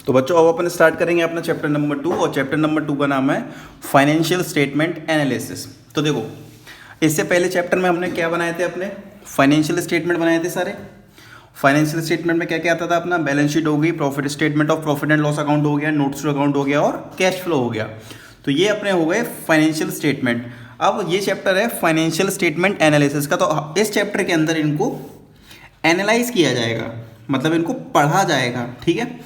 तो बच्चों अब अपन स्टार्ट करेंगे अपना चैप्टर नंबर 2 और चैप्टर नंबर 2 का नाम है फाइनेंशियल स्टेटमेंट एनालिसिस। तो देखो इससे पहले चैप्टर में हमने क्या बनाए थे, अपने फाइनेंशियल स्टेटमेंट बनाए थे सारे। फाइनेंशियल स्टेटमेंट में क्या क्या आता था अपना, बैलेंस शीट हो गई, profit statement of profit and loss account हो गया, नोट्स टू अकाउंट हो गया और कैश फ्लो हो गया। तो ये अपने हो गए फाइनेंशियल स्टेटमेंट। अब ये चैप्टर है फाइनेंशियल स्टेटमेंट एनालिसिस का। तो इस चैप्टर के अंदर इनको एनालाइज किया जाएगा, मतलब इनको पढ़ा जाएगा। ठीक है,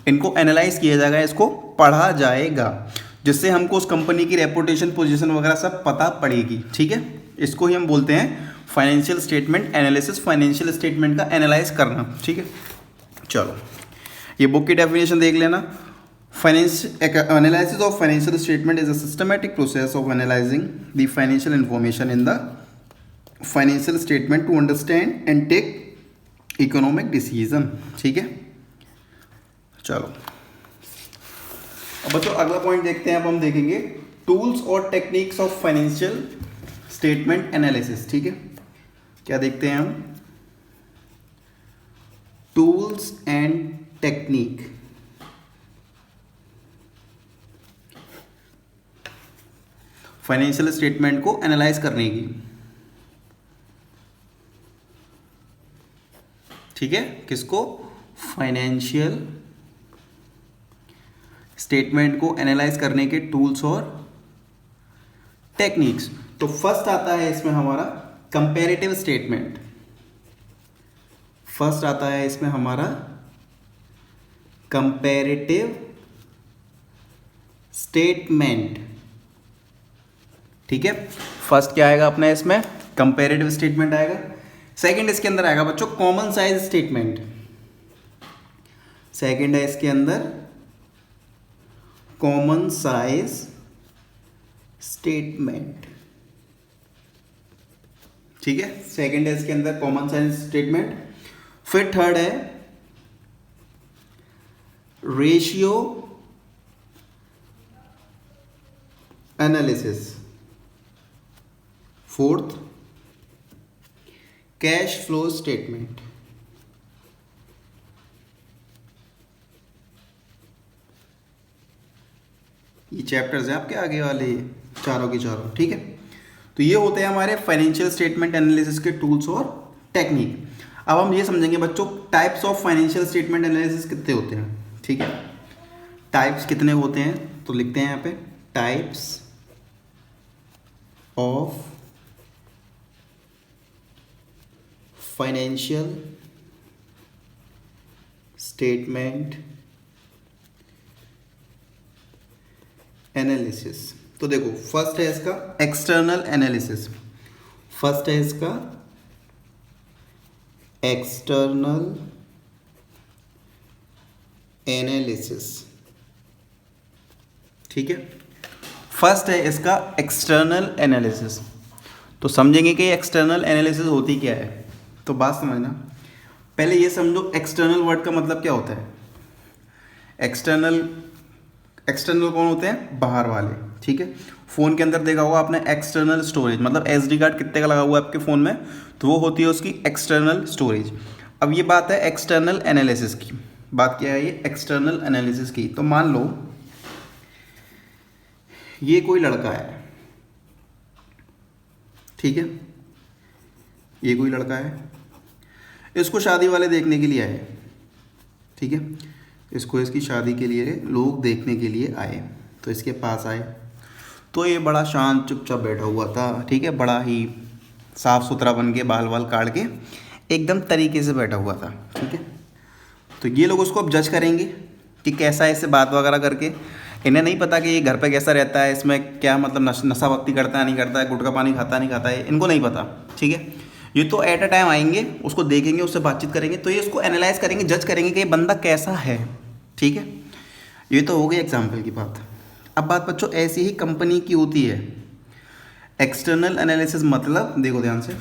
इनको एनालाइज किया जाएगा, इसको पढ़ा जाएगा, जिससे हमको उस कंपनी की रेपुटेशन, पोजीशन वगैरह सब पता पड़ेगी। ठीक है, इसको ही हम बोलते हैं financial statement analysis, financial statement का एनालाइज करना। ठीक है, चलो ये बुक की डेफिनेशन देख लेना। Analysis of financial statement is a systematic process of analysing the financial information in the financial statement to understand and take economic decision. ठीक है, चलो अब बच्चों अगला पॉइंट देखते हैं। अब हम देखेंगे टूल्स और techniques of financial statement analysis. ठीक है, क्या देखते हैं हम, tools and technique. Financial statement को एनालाइज करने की। ठीक है, किसको, फाइनेंशियल स्टेटमेंट को एनालाइज करने के टूल्स और टेक्निक्स। तो फर्स्ट आता है इसमें हमारा कंपैरेटिव स्टेटमेंट। फर्स्ट आता है इसमें हमारा कंपैरेटिव स्टेटमेंट। ठीक है, फर्स्ट क्या आएगा अपना इसमें, कंपैरेटिव स्टेटमेंट आएगा। सेकंड इसके अंदर आएगा बच्चों कॉमन साइज स्टेटमेंट। सेकंड है इसके अंदर कॉमन साइज स्टेटमेंट। ठीक है, सेकंड है इसके अंदर कॉमन साइज स्टेटमेंट। फिर थर्ड है ratio analysis. Fourth cash flow statement. ये चैप्टर्स हैं आपके आगे वाले चारों के चारों। ठीक है, तो ये होते हैं हमारे फाइनेंशियल स्टेटमेंट एनालिसिस के टूल्स और टेक्निक। अब हम ये समझेंगे बच्चों types of financial statement analysis कितने होते हैं। ठीक है, टाइप्स कितने होते हैं, तो लिखते हैं यहाँ पे types of financial statement analysis. तो देखो फर्स्ट है इसका एक्सटर्नल एनालिसिस। फर्स्ट है इसका एक्सटर्नल एनालिसिस। ठीक है, फर्स्ट है इसका एक्सटर्नल एनालिसिस। तो समझेंगे कि एक्सटर्नल एनालिसिस होती क्या है। तो बात समझना, पहले ये समझो एक्सटर्नल वर्ड का मतलब क्या होता है। एक्सटर्नल कौन होते हैं, बाहर वाले। ठीक है, फ़ोन के अंदर देखा होगा आपने एक्सटर्नल स्टोरेज, मतलब SD कार्ड कितने का लगा हुआ है आपके फ़ोन में, तो वो होती है उसकी एक्सटर्नल स्टोरेज। अब ये बात है एक्सटर्नल एनालिसिस की। बात क्या है ये एक्सटर्नल एनालिसिस की। तो मान लो ये कोई लड़का है, ठीक है, ये कोई लड़का है, इसको शादी वाले देखने के लिए आए। ठीक है, इसको इसकी शादी के लिए लोग देखने के लिए आए। तो इसके पास आए तो ये बड़ा शांत चुपचाप बैठा हुआ था। ठीक है, बड़ा ही साफ सुथरा बन के, बाल वाल काट के एकदम तरीके से बैठा हुआ था। ठीक है, तो ये लोग उसको अब जज करेंगे कि कैसा है, इससे बात वगैरह करके। इन्हें नहीं पता कि ये घर पे कैसा रहता है, इसमें क्या मतलब नशा वक्ती करता है नहीं करता है, गुटखा पानी खाता नहीं खाता है, इनको नहीं पता। ठीक है, ये तो एट अ टाइम आएंगे, उसको देखेंगे, उससे बातचीत करेंगे, तो ये उसको एनालाइज करेंगे, जज करेंगे कि ये बंदा कैसा है। ठीक है, ये तो हो गई एग्जाम्पल की बात। अब बात बच्चों ऐसी ही कंपनी की होती है। एक्सटर्नल एनालिसिस मतलब देखो ध्यान से,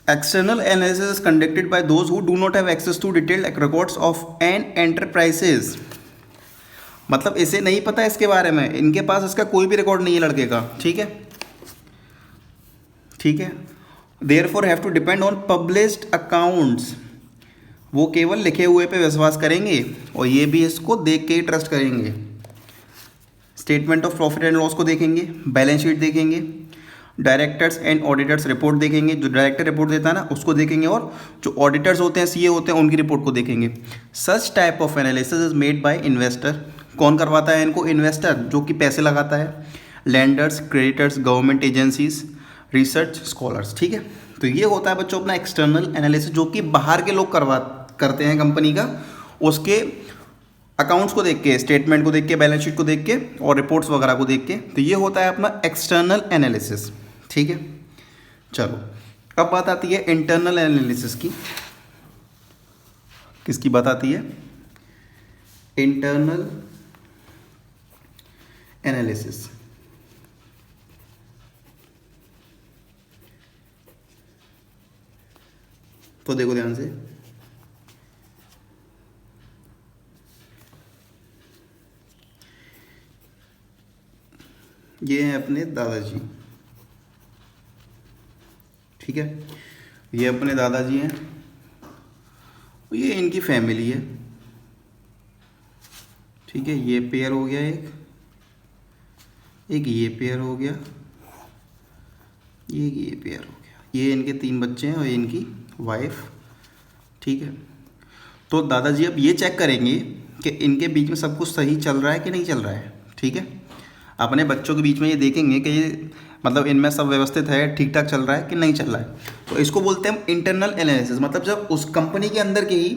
external analysis is conducted by those who do not have access to detailed records of an enterprises. मतलब इसे नहीं पता इसके बारे में, इनके पास इसका कोई भी रिकॉर्ड नहीं है लड़के का। ठीक है, ठीक है, therefore have to depend on published accounts वो केवल लिखे हुए पे विश्वास करेंगे और ये भी इसको देख के ही ट्रस्ट करेंगे। Statement of profit and loss को देखेंगे, बैलेंस शीट देखेंगे, डायरेक्टर्स एंड ऑडिटर्स रिपोर्ट देखेंगे, जो डायरेक्टर रिपोर्ट देता है ना उसको देखेंगे, और जो ऑडिटर्स होते हैं, सीए होते हैं, उनकी रिपोर्ट को देखेंगे। Such type of analysis is made by investor. कौन करवाता है इनको? इन्वेस्टर, जो कि पैसे लगाता है। Landers, creditors, government agencies, research scholars. ठीक है, तो ये होता है बच्चों अपना एक्सटर्नल एनालिसिस, जो कि बाहर के लोग करते हैं कंपनी का, उसके अकाउंट्स को देख के, स्टेटमेंट को देख के, बैलेंस शीट को देख के और रिपोर्ट्स वगैरह को देख के। तो ये होता है अपना एक्सटर्नल एनालिसिस। ठीक है, चलो अब बात आती है इंटरनल एनालिसिस की। किसकी बात आती है? Internal analysis. तो देखो ध्यान से, ये हैं अपने दादाजी। ठीक है, ये अपने दादाजी हैं, ये इनकी फैमिली है। ठीक है, ये पेयर हो गया, एक ये पेयर हो गया, ये पेयर हो गया, ये इनके 3 बच्चे हैं और ये इनकी वाइफ। ठीक है, तो दादाजी अब ये चेक करेंगे कि इनके बीच में सब कुछ सही चल रहा है कि नहीं चल रहा है। ठीक है, अपने बच्चों के बीच में ये देखेंगे कि ये मतलब इनमें सब व्यवस्थित है, ठीक ठाक चल रहा है कि नहीं चल रहा है। तो इसको बोलते हैं हम इंटरनल एनालिसिस। मतलब जब उस कंपनी के अंदर के ही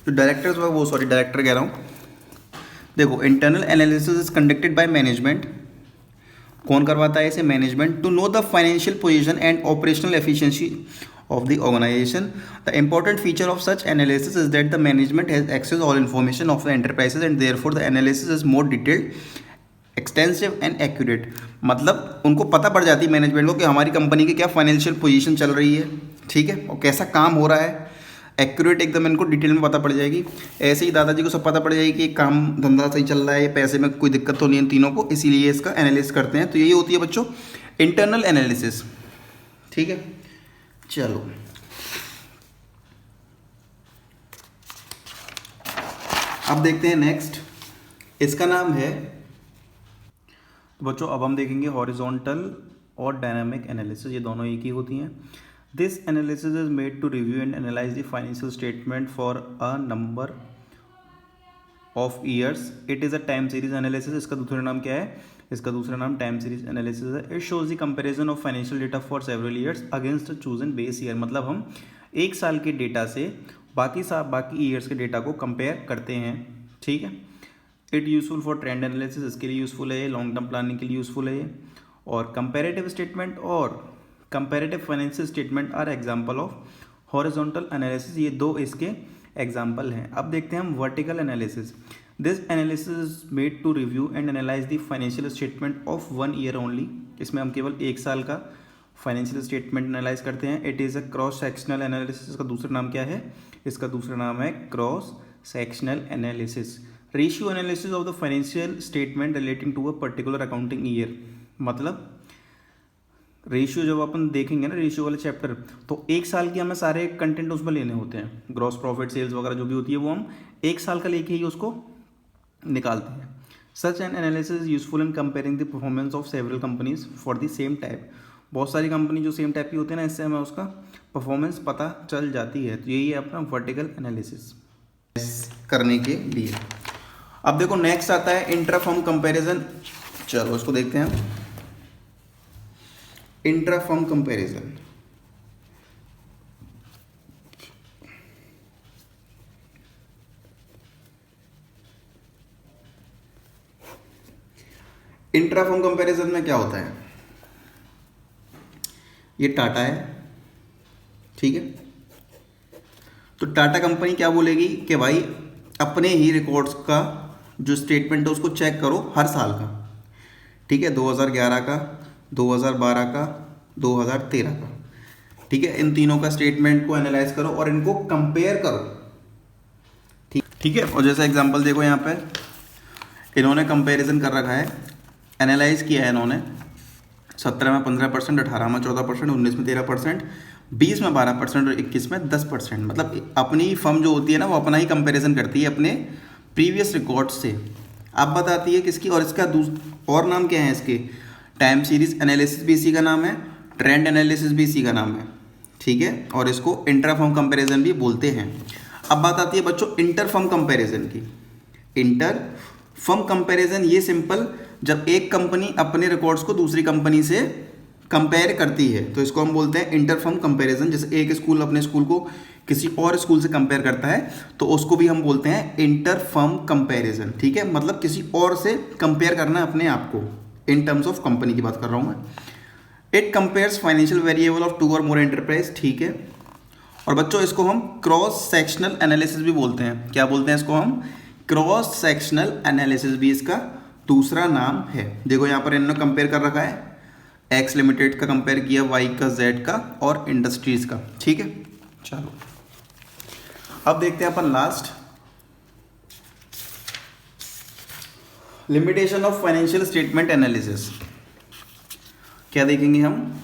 जो डायरेक्टर्स, डायरेक्टर कह रहा हूँ। देखो, internal analysis is conducted by management. कौन करवाता है इसे? Management. To know the financial position and operational efficiency of the organization. The important feature of such analysis is that the management has access all information of the enterprises and therefore the analysis is more detailed, extensive and accurate. मतलब उनको पता पड़ जाती है management को कि हमारी company की क्या फाइनेंशियल पोजीशन चल रही है, ठीक है, और कैसा काम हो रहा है। एक्यूरेट एकदम इनको डिटेल में पता पड़ जाएगी। ऐसे ही दादाजी को सब पता पड़ जाएगी कि काम धंधा सही चल रहा है, पैसे में कोई दिक्कत तो नहीं है तीनों को, इसीलिए इसका एनालिसिस करते हैं। तो यही होती है बच्चों इंटरनल एनालिसिस। ठीक है, चलो अब देखते हैं नेक्स्ट, इसका नाम है, तो बच्चों अब हम देखेंगे हॉरिजॉन्टल और डायनामिक एनालिसिस। ये दोनों एक ही होती हैं। This analysis is made to review and analyse the financial statement for a number of years. It is a time series analysis. इसका दूसरा नाम क्या है? इसका दूसरा नाम टाइम सीरीज एनालिसिस है। It shows the comparison of financial data for several years against a chosen base year. मतलब हम एक साल के डेटा से बाकी ईयर्स के डेटा को कंपेयर करते हैं। ठीक है, it useful for trend analysis, इसके लिए यूजफुल है ये, लॉन्ग टर्म प्लानिंग के लिए यूजफुल है ये। और कंपेरेटिव स्टेटमेंट और comparative financial statement are example of horizontal analysis. ये दो इसके एग्जाम्पल हैं। अब देखते हैं हम vertical analysis. This analysis is made to review and analyse the financial statement of 1 year only. इसमें हम केवल एक साल का फाइनेंशियल स्टेटमेंट एनालाइज करते हैं। It is a cross sectional analysis. इसका दूसरा नाम क्या है? इसका दूसरा नाम है cross sectional analysis. Ratio analysis of the financial statement relating to a particular accounting year. मतलब रेशियो जब अपन देखेंगे ना, रेशियो वाले चैप्टर, तो एक साल की हमें सारे कंटेंट उसमें लेने होते हैं। ग्रॉस प्रॉफिट, सेल्स वगैरह जो भी होती है वो हम एक साल का लेके ही उसको निकालते हैं। Such an analysis is useful in comparing the performance of several companies for the same type. बहुत सारी कंपनी जो सेम टाइप की होती है ना, इससे हमें उसका परफॉर्मेंस पता चल जाती है। तो यही है अपना वर्टिकल एनालिसिस करने के लिए। अब देखो नेक्स्ट आता है इंट्राफर्म कंपैरिजन। चलो इसको देखते हैं। इंट्राफर्म कंपैरिजन, इंट्राफर्म कंपैरिजन में क्या होता है? ये टाटा है, ठीक है, तो टाटा कंपनी क्या बोलेगी कि भाई अपने ही रिकॉर्ड्स का जो स्टेटमेंट है उसको चेक करो हर साल का। ठीक है, 2011 का, 2012 का, 2013 का। ठीक है, इन तीनों का स्टेटमेंट को एनालाइज करो और इनको कंपेयर करो। ठीक है, और जैसा एग्जांपल देखो यहाँ पे इन्होंने कंपैरिजन कर रखा है, एनालाइज किया है इन्होंने। 17 में 15%, 18 में 14%, 19 में 13%, 20 में 12% और 21 में 10%। मतलब अपनी फर्म जो होती है ना वो अपना ही कंपैरिजन करती है अपने प्रीवियस रिकॉर्ड से। अब बताती है किसकी, और इसका और नाम क्या है इसके, टाइम सीरीज एनालिसिस भी इसी का नाम है, ट्रेंड एनालिसिस भी इसी का नाम है, ठीक है। और इसको इंटर फर्म कंपेरिजन भी बोलते हैं। अब बात आती है बच्चों इंटर फर्म कंपेरिजन की। इंटर फर्म कंपेरिजन ये सिंपल, जब एक कंपनी अपने रिकॉर्ड्स को दूसरी कंपनी से कंपेयर करती है तो इसको हम बोलते हैं इंटर फर्म कंपेरिजन। जैसे एक स्कूल अपने स्कूल को किसी और स्कूल से कंपेयर करता है तो उसको भी हम बोलते हैं इंटर फर्म कंपेरिजन, ठीक है। मतलब किसी और से कंपेयर करना अपने आप को, इन टर्म्स ऑफ कंपनी की बात कर रहा हूँ मैं। It compares financial variable of 2 और मोर एंटरप्राइज, ठीक है। और बच्चों इसको हम क्रॉस सेक्शनल एनालिसिस भी बोलते हैं। क्या बोलते हैं इसको हम, क्रॉस सेक्शनल एनालिसिस भी इसका दूसरा नाम है। देखो यहाँ पर इन्होंने कंपेयर कर रखा है, एक्स लिमिटेड का कंपेयर किया, वाई का, जेड का और इंडस्ट्रीज का, ठीक है। चलो अब देखते हैं अपन last, limitation of financial statement analysis. क्या देखेंगे हम,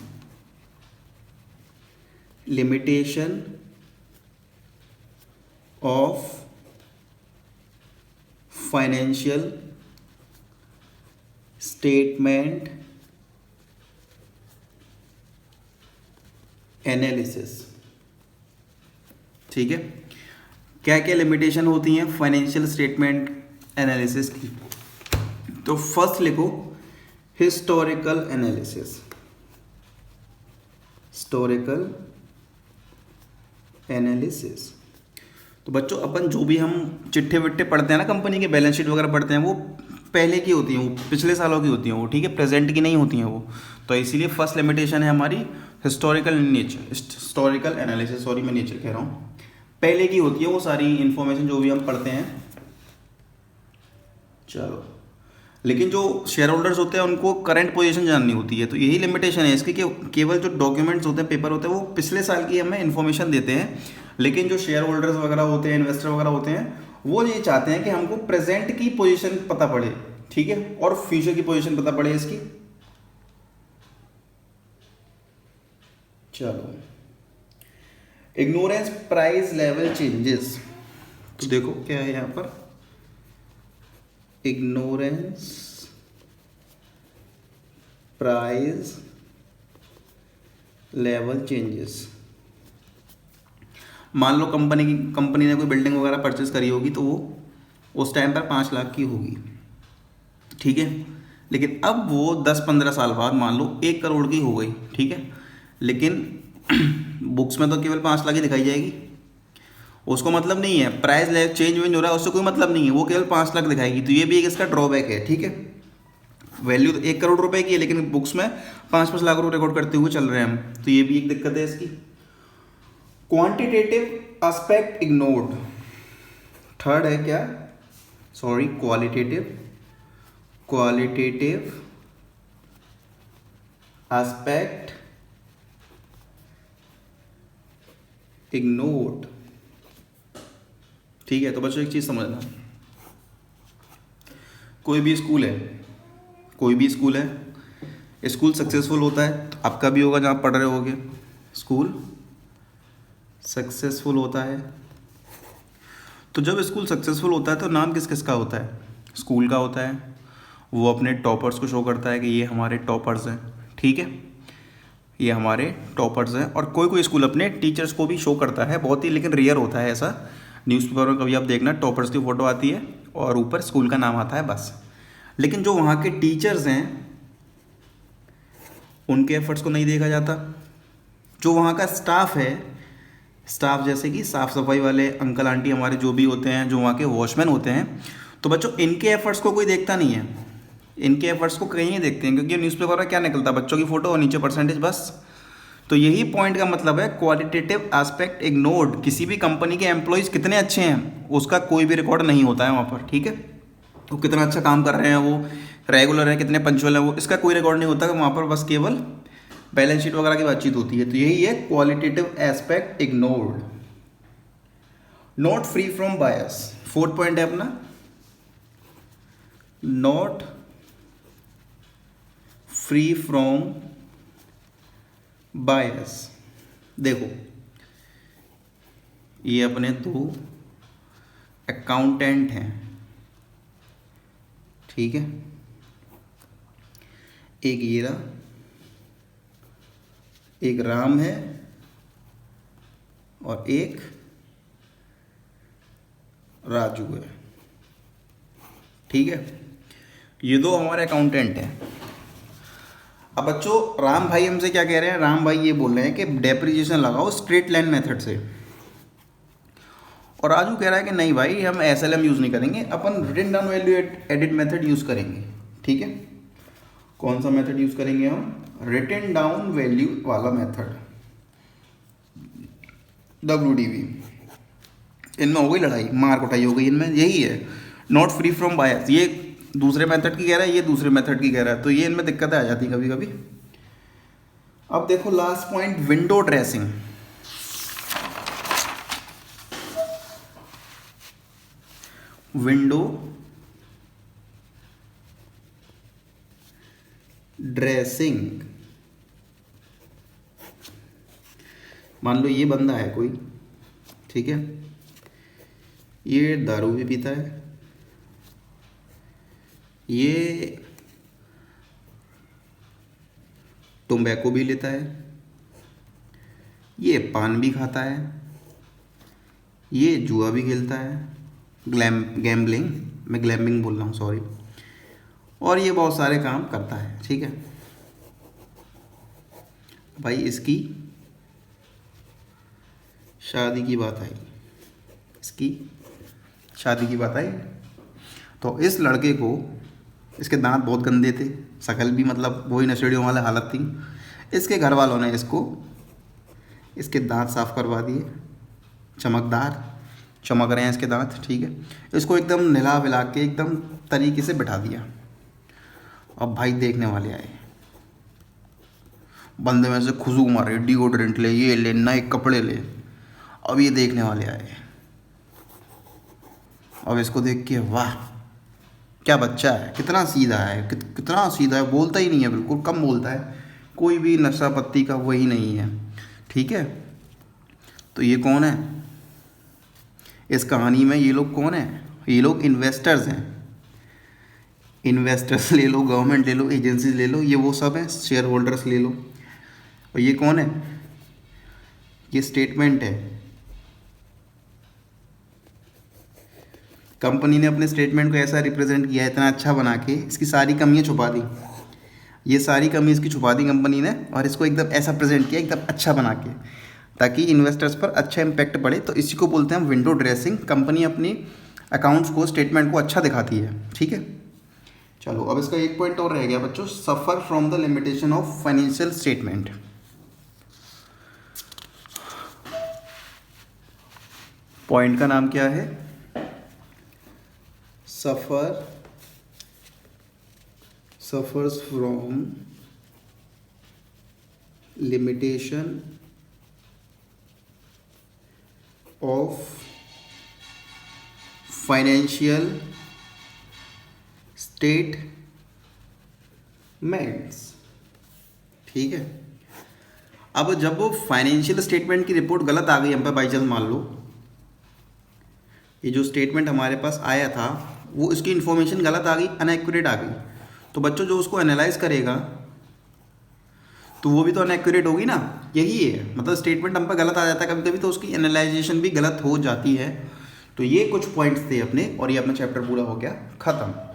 limitation of financial statement analysis, ठीक है। क्या क्या लिमिटेशन होती हैं फाइनेंशियल स्टेटमेंट एनालिसिस की, तो फर्स्ट लिखो हिस्टोरिकल एनालिसिस, हिस्टोरिकल एनालिसिस। तो बच्चों अपन जो भी हम चिट्ठे विट्ठे पढ़ते हैं ना, कंपनी के बैलेंस शीट वगैरह पढ़ते हैं, वो पहले की होती हैं, वो पिछले सालों की होती हैं वो, ठीक है, प्रेजेंट की नहीं होती हैं वो। तो इसीलिए फर्स्ट लिमिटेशन है हमारी historical nature, historical analysis, sorry मैं नेचर कह रहा हूँ, पहले की होती है वो सारी इन्फॉर्मेशन जो भी हम पढ़ते हैं। चलो, लेकिन जो शेयर होल्डर्स होते हैं उनको करंट पोजीशन जाननी होती है, तो यही लिमिटेशन है इसकी कि केवल जो डॉक्यूमेंट्स होते हैं, पेपर होते हैं, वो पिछले साल की हमें इन्फॉर्मेशन देते हैं। लेकिन जो शेयर होल्डर्स वगैरह होते हैं, इन्वेस्टर वगैरह होते हैं, वो ये चाहते हैं कि हमको प्रेजेंट की पोजीशन पता पड़े, ठीक है, और फ्यूचर की पोजीशन पता पड़े इसकी। चलो, इग्नोरेंस प्राइस लेवल चेंजेस, तो देखो क्या है यहाँ पर, इग्नोरेंस प्राइस लेवल चेंजेस। मान लो कंपनी ने कोई बिल्डिंग वगैरह परचेज करी होगी, तो वो उस टाइम पर 5 लाख की होगी, ठीक है। लेकिन अब वो 10-15 साल बाद मान लो 1 करोड़ की हो गई, ठीक है। लेकिन बुक्स में तो केवल 5 लाख ही दिखाई जाएगी, उसको मतलब नहीं है, प्राइस चेंज वेंज हो रहा है उससे कोई मतलब नहीं है, वो केवल 5 लाख दिखाएगी। तो ये भी एक इसका ड्रॉबैक है, ठीक है। वैल्यू तो 1 करोड़ रुपए की है, लेकिन बुक्स में 5-5 लाख रुपए रिकॉर्ड करते हुए चल रहे हैं हम, तो ये भी एक दिक्कत है इसकी। क्वांटिटेटिव एस्पेक्ट इग्नोर्ड, थर्ड है क्या, सॉरी, क्वालिटेटिव एस्पेक्ट इग्नोर्ड, ठीक है। तो बच्चों एक चीज समझना, कोई भी स्कूल है, स्कूल सक्सेसफुल होता है, तो आपका भी होगा जहाँ पढ़ रहे होगे, स्कूल सक्सेसफुल होता है। तो जब स्कूल सक्सेसफुल होता है तो नाम किस किस का होता है, स्कूल का होता है, वो अपने टॉपर्स को शो करता है कि ये हमारे टॉपर्स हैं, ठीक है, ये हमारे टॉपर्स हैं। और कोई कोई स्कूल अपने टीचर्स को भी शो करता है, बहुत ही लेकिन रेयर होता है ऐसा। न्यूज़पेपर में कभी आप देखना, टॉपर्स की फ़ोटो आती है और ऊपर स्कूल का नाम आता है बस। लेकिन जो वहाँ के टीचर्स हैं उनके एफर्ट्स को नहीं देखा जाता। जो वहाँ का स्टाफ है, स्टाफ जैसे कि साफ़ सफाई वाले अंकल आंटी हमारे जो भी होते हैं, जो वहाँ के वॉचमैन होते हैं, तो बच्चों इनके एफर्ट्स को कोई देखता नहीं है, इनके एफर्ट्स को कहीं नहीं देखते हैं, क्योंकि न्यूज़पेपर में क्या निकलता है, बच्चों की फ़ोटो और नीचे परसेंटेज बस। तो यही पॉइंट का मतलब है, क्वालिटेटिव एस्पेक्ट इग्नोर्ड। किसी भी कंपनी के एम्प्लॉयज़ कितने अच्छे हैं उसका कोई भी रिकॉर्ड नहीं होता है वहाँ पर, ठीक है। तो कितना अच्छा काम कर रहे हैं, वो रेगुलर है, कितने पंचुअल है वो, इसका कोई रिकॉर्ड नहीं होता है वहाँ पर, बस केवल बैलेंस शीट वगैरह की बातचीत होती है। तो यही है qualitative aspect ignored. Not free from bias, fourth point है अपना, नॉट फ्री फ्रॉम बायस। देखो ये अपने दो अकाउंटेंट हैं, ठीक है, एक ये रहा, एक राम है और एक राजू है, ठीक है। ये दो हमारे अकाउंटेंट हैं। अब बच्चों राम भाई हमसे क्या कह रहे हैं, राम भाई ये बोल रहे हैं कि डेप्रिसिएशन लगाओ स्ट्रेट लाइन मेथड से, और राजू कह रहा है कि नहीं भाई हम एसएलएम यूज़ नहीं करेंगे, अपन written down value edit method use करेंगे, ठीक है। कौन सा मेथड यूज़ करेंगे हम, रिटन डाउन वैल्यू वाला मेथड, WDV। इनमें हो गई लड़ाई, मार कुटाई हो गई इनमें, यही है नॉट फ्री फ्रॉम बायस। ये दूसरे मेथड की कह रहा है, ये दूसरे मेथड की कह रहा है, तो ये इनमें दिक्कतें आ जाती हैं कभी कभी। अब देखो last point, window dressing. Window dressing, मान लो ये बंदा है कोई, ठीक है, ये दारू भी पीता है, ये टोबैको भी लेता है, ये पान भी खाता है, ये जुआ भी खेलता है, गैम्बलिंग, मैं ग्लैम्बिंग बोल रहा हूँ सॉरी, और ये बहुत सारे काम करता है, ठीक है। भाई इसकी शादी की बात आई, इसकी शादी की बात आई, तो इस लड़के को, इसके दांत बहुत गंदे थे, शकल भी मतलब वही नशेड़ियों वाला हालत थी, इसके घर वालों ने इसको इसके दांत साफ करवा दिए, चमकदार चमक रहे हैं इसके दांत, ठीक है। इसको एकदम नहला विला के एकदम तरीके से बिठा दिया। अब भाई देखने वाले आए, बंदे में से खुशबू मारे, डिओड्रेंट ले, ये ले, नए कपड़े ले। अब ये देखने वाले आए, अब इसको देख के वाह क्या बच्चा है, कितना सीधा है, कितना सीधा है, बोलता ही नहीं है, बिल्कुल कम बोलता है, कोई भी नशा पत्ती का वही नहीं है, ठीक है। तो ये कौन है इस कहानी में, ये लोग कौन है, ये लोग इन्वेस्टर्स हैं। इन्वेस्टर्स ले लो, गवर्नमेंट ले लो, एजेंसीज ले लो, ये वो सब हैं, शेयर होल्डर्स ले लो। और ये कौन है, ये स्टेटमेंट है, कंपनी ने अपने स्टेटमेंट को ऐसा रिप्रेजेंट किया है, इतना अच्छा बना के, इसकी सारी कमियां छुपा दी, ये सारी कमी इसकी छुपा दी कंपनी ने, और इसको एकदम ऐसा प्रेजेंट किया एकदम अच्छा बना के, ताकि इन्वेस्टर्स पर अच्छा इम्पैक्ट पड़े। तो इसी को बोलते हैं विंडो ड्रेसिंग। कंपनी अपनी अकाउंट्स को, स्टेटमेंट को अच्छा दिखाती है, ठीक है। चलो अब इसका एक पॉइंट और रह गया बच्चों, suffer from the limitation of financial statement. Point का नाम क्या है, suffers from limitation of financial statements, ठीक है। अब जब वो फाइनेंशियल स्टेटमेंट की रिपोर्ट गलत आ गई हम पे, बाई चांस मान लो ये जो स्टेटमेंट हमारे पास आया था वो इसकी इन्फॉर्मेशन गलत आ गई, अनएक्यूरेट आ गई, तो बच्चों जो उसको एनालाइज करेगा तो वो भी तो अनएक्यूरेट होगी ना, यही है मतलब स्टेटमेंट हम पे गलत आ जाता है कभी कभी, तो उसकी एनालाइजेशन भी गलत हो जाती है। तो ये कुछ पॉइंट्स थे अपने, और ये अपना चैप्टर पूरा हो गया ख़त्म।